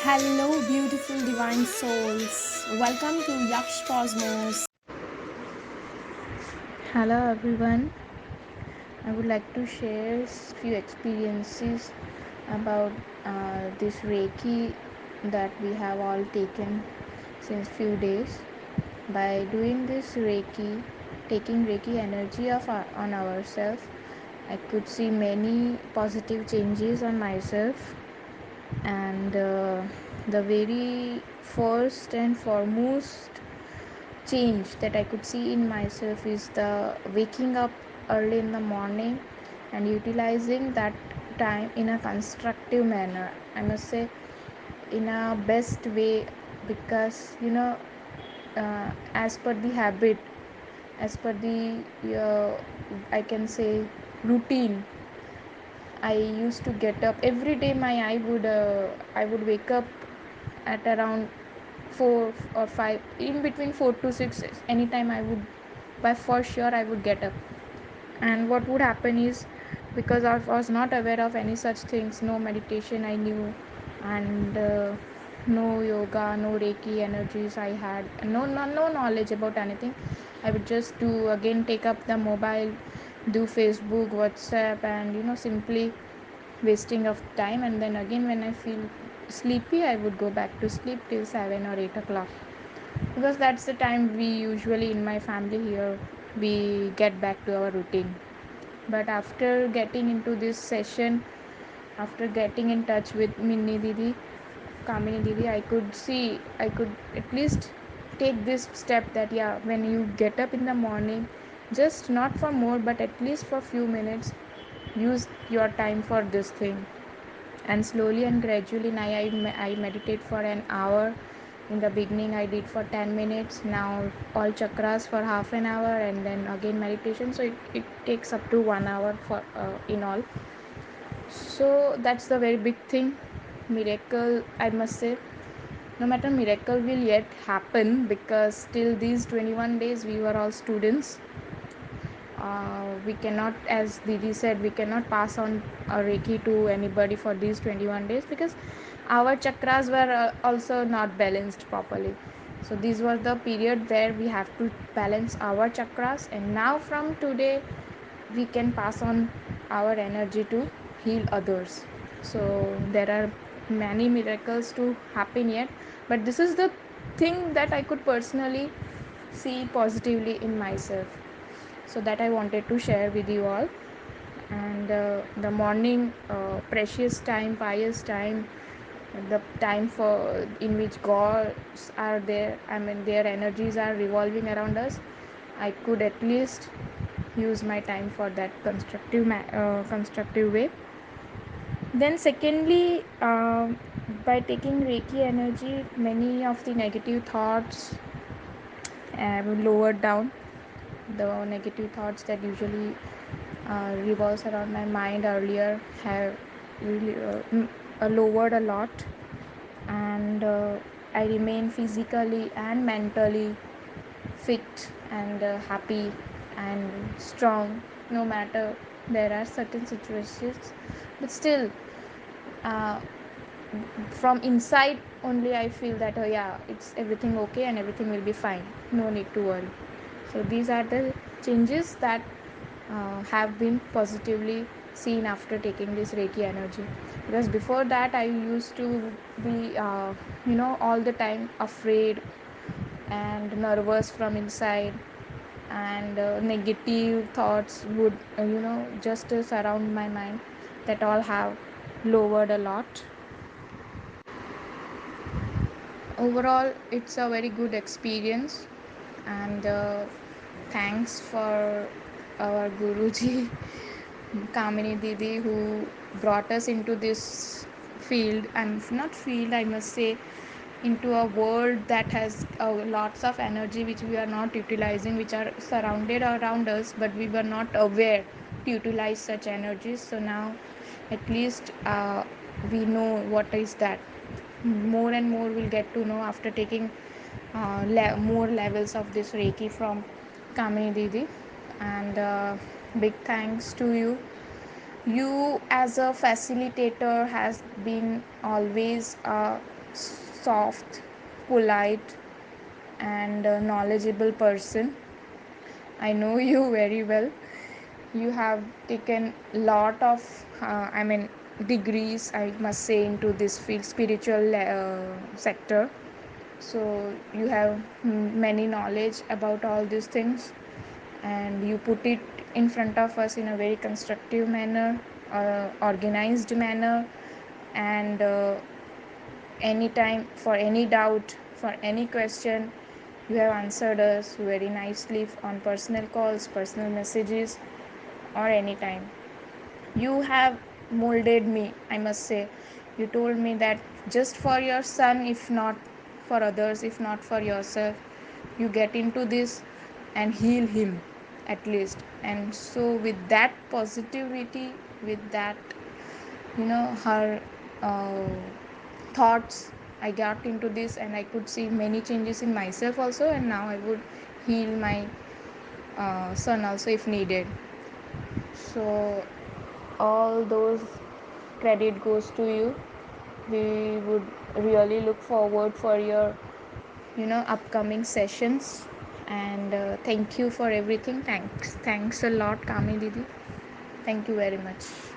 Hello, beautiful divine souls. Welcome to Yaksh Cosmos. Hello everyone. I would like to share few experiences about this Reiki that we have all taken since few days. By doing this Reiki, taking Reiki energy on ourselves, I could see many positive changes on myself, and the very first and foremost change that I could see in myself is the waking up early in the morning and utilizing that time in a constructive manner. I must say, in a best way, because as per the habit, as per the I can say routine, I used to get up every day. I would wake up at around 4 or 5, in between 4 to 6. Anytime I would, by for sure, I would get up. And what would happen is, because I was not aware of any such things, no meditation I knew, and no yoga, no Reiki energies I had, no knowledge about anything. I would just do again, take up the mobile, do Facebook, WhatsApp, and simply wasting of time. And then again, when I feel sleepy, I would go back to sleep till 7 or 8 o'clock, because that's the time we usually, in my family here, we get back to our routine. But after getting into this session, after getting in touch with Minni Didi, Kamini Didi, I could see, I could at least take this step that, yeah, when you get up in the morning, just not for more, but at least for few minutes, use your time for this thing. And slowly and gradually now I meditate for an hour. In the beginning I did for 10 minutes, now all chakras for half an hour, and then again meditation, so it takes up to 1 hour for in all. So that's the very big thing. Miracle, I must say, no matter miracle will yet happen, because till these 21 days we were all students. We cannot, as Didi said, we cannot pass on a Reiki to anybody for these 21 days, because our chakras were also not balanced properly. So this was the period where we have to balance our chakras, and now from today we can pass on our energy to heal others. So there are many miracles to happen yet, but this is the thing that I could personally see positively in myself, so that I wanted to share with you all. And the morning, precious time, pious time, the time for in which gods are there, I mean their energies are revolving around us, I could at least use my time for that constructive way. Then secondly, by taking Reiki energy, many of the negative thoughts lowered down. The negative thoughts that usually revolves around my mind earlier have really lowered a lot. And I remain physically and mentally fit and happy and strong, no matter there are certain situations, but still, uh, from inside only I feel that, oh yeah, it's everything okay and everything will be fine, no need to worry. So these are the changes that have been positively seen after taking this Reiki energy. Because before that I used to be all the time afraid and nervous from inside, and negative thoughts would just surround my mind. That all have lowered a lot. Overall, it's a very good experience, and thanks for our Guruji Kamini Didi, who brought us into this field. I'm not field, I must say, into a world that has lots of energy which we are not utilizing, which are surrounded around us, but we were not aware to utilize such energies. So now, at least, we know what is that. More and more we'll get to know after taking more levels of this Reiki from Kamini Didi. And big thanks to you. You, as a facilitator, has been always soft, polite, and knowledgeable person. I know you very well. You have taken lot of degrees, I must say, into this field, spiritual sector. So you have many knowledge about all these things, and you put it in front of us in a very constructive manner, organized manner, and anytime, for any doubt, for any question, you have answered us very nicely on personal calls, personal messages, or anytime. You have molded me, I must say. You told me that just for your son, if not for others, if not for yourself, you get into this and heal him at least. And so with that positivity, with that, her uh, thoughts, I got into this, and I could see many changes in myself also, and now I would heal my son also if needed. So all those credit goes to you. We would really look forward for your upcoming sessions, and thank you for everything. Thanks a lot, Kami Didi. Thank you very much.